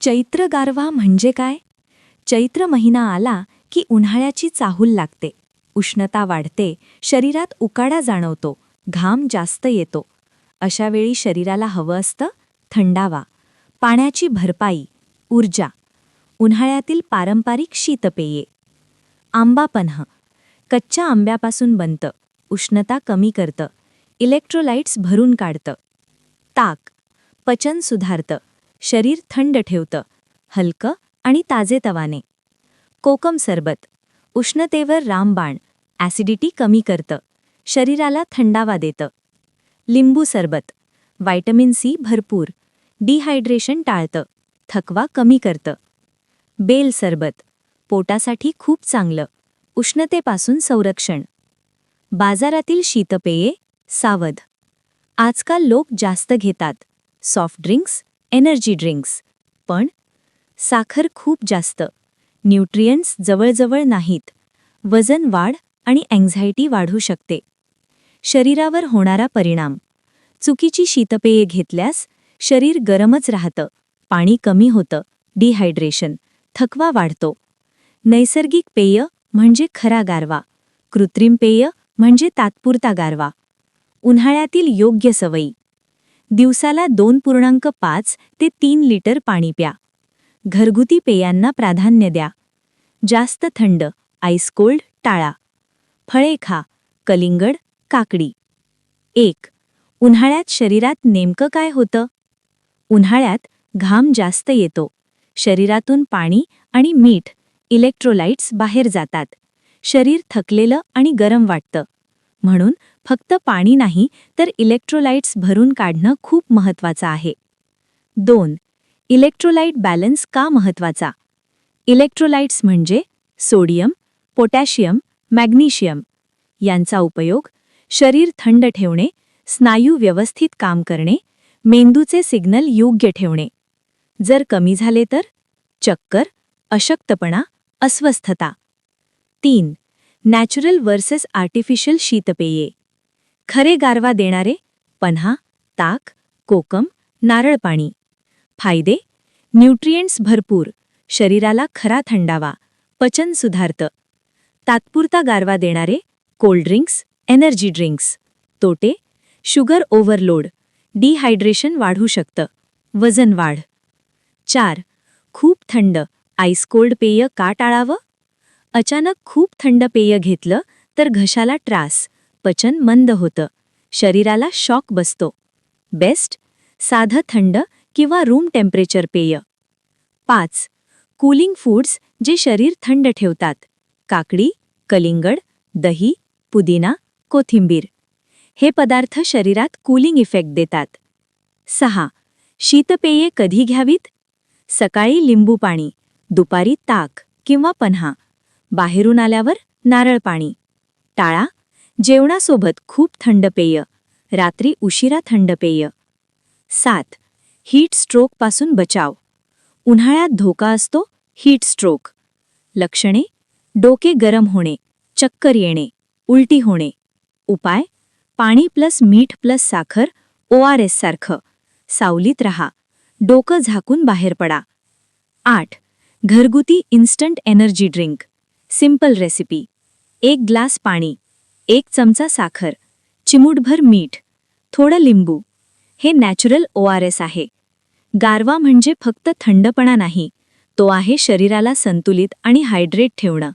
चैत्र गारवा म्हणजे काय? चैत्र महिना आला की उन्हाळ्याची चाहूल लागते, उष्णता वाढते, शरीरात उकाडा जाणवतो, घाम जास्त येतो. अशावेळी शरीराला हवं असतं थंडावा, पाण्याची भरपाई, ऊर्जा. उन्हाळ्यातील पारंपरिक शीतपेये. आंबापन्ह कच्च्या आंब्यापासून बनतं, उष्णता कमी करतं, इलेक्ट्रोलाइट्स भरून काढतं. ताक पचन सुधारतं, शरीर थंड ठेवतं, हलकं आणि ताजेतवाने. कोकम सरबत उष्णतेवर रामबाण, ॲसिडिटी कमी करतं, शरीराला थंडावा देतं. लिंबू सरबत व्हिटॅमिन सी भरपूर, डिहायड्रेशन टाळतं, थकवा कमी करतं. बेल सरबत पोटासाठी खूप चांगलं, उष्णतेपासून संरक्षण. बाजारातील शीतपेये सावध. आजकाल लोक जास्त घेतात सॉफ्ट ड्रिंक्स, एनर्जी ड्रिंक्स, पण साखर खूप जास्त, न्यूट्रिएंट्स जवळजवळ नाहीत, वजन वाढ आणि अँक्झायटी वाढू शकते. शरीरावर होणारा परिणाम. चुकीची शीतपेये घेतल्यास शरीर गरमच राहतं, पाणी कमी होतं, डिहायड्रेशन, थकवा वाढतो. नैसर्गिक पेय म्हणजे खरा गारवा, कृत्रिम पेय म्हणजे तात्पुरता गारवा. उन्हाळ्यातील योग्य सवयी. दिवसाला 2.5 ते 3 लिटर पाणी प्या. घरगुती पेयांना प्राधान्य द्या. जास्त थंड, आईस कोल्ड टाळा. फळे खा, कलिंगड, काकडी. 1. उन्हाळ्यात शरीरात नेमकं काय होतं? उन्हाळ्यात घाम जास्त येतो, शरीरातून पाणी आणि मीठ, इलेक्ट्रोलाइट्स बाहेर जातात. शरीर थकलेलं आणि गरम वाटतं. म्हणून फक्त पाणी नाही तर इलेक्ट्रोलाइट्स भरून काढणं खूप महत्त्वाचं आहे. 2. इलेक्ट्रोलाइट बॅलन्स का महत्त्वाचा? इलेक्ट्रोलाइट्स म्हणजे सोडियम, पोटॅशियम, मॅग्नेशियम. यांचा उपयोग शरीर थंड ठेवणे, स्नायू व्यवस्थित काम करणे, मेंदूचे सिग्नल योग्य ठेवणे. जर कमी झाले तर चक्कर, अशक्तपणा, अस्वस्थता. 3. नॅचरल वर्सेस आर्टिफिशियल शीतपेये. खरे गारवा देणारे पन्हा, ताक, कोकम, नारळ पाणी. फायदे. न्यूट्रिएंट्स भरपूर, शरीराला खरा थंडावा, पचन सुधारतं. तात्पुरता गारवा देणारे कोल्ड ड्रिंक्स, एनर्जी ड्रिंक्स. तोटे. शुगर ओव्हरलोड, डिहायड्रेशन वाढू शकतं, वजन वाढ. 4. खूप थंड, आईस कोल्ड पेय का टाळावं? अचानक खूप थंड पेय घेतलं तर घशाला त्रास, पचन मंद होतं, शरीराला शॉक बसतो. बेस्ट. साधं थंड किंवा रूम टेम्परेचर पेय. 5. कूलिंग फूड्स जे शरीर थंड ठेवतात. काकडी, कलिंगड, दही, पुदिना, कोथिंबीर. हे पदार्थ शरीरात कूलिंग इफेक्ट देतात. 6. शीतपेये कधी घ्यावीत? सकाळी लिंबू पाणी, दुपारी ताक किंवा पन्हा, बाहेरून आल्यावर नारळ पाणी. टाळा. जेवणासोबत खूप थंड पेय, रात्री उशिरा थंड पेय. 7. हीट स्ट्रोकपासून बचाव. उन्हाळ्यात धोका असतो हीट स्ट्रोक. लक्षणे. डोके गरम होणे, चक्कर येणे, उलटी होणे. उपाय. पाणी प्लस मीठ प्लस साखर, ORS सारखं. सावलीत रहा, डोकं झाकून बाहेर पडा. 8. घरगुती instant energy drink. Simple recipe. 1 glass पाणी, 1 चमचा साखर, चिमूटभर मीठ, थोडं लिंबू. हे नॅचरल ORS आहे. गारवा म्हणजे फक्त थंडपणा नाही, तो आहे शरीराला संतुलित आणि हायड्रेट ठेवणं.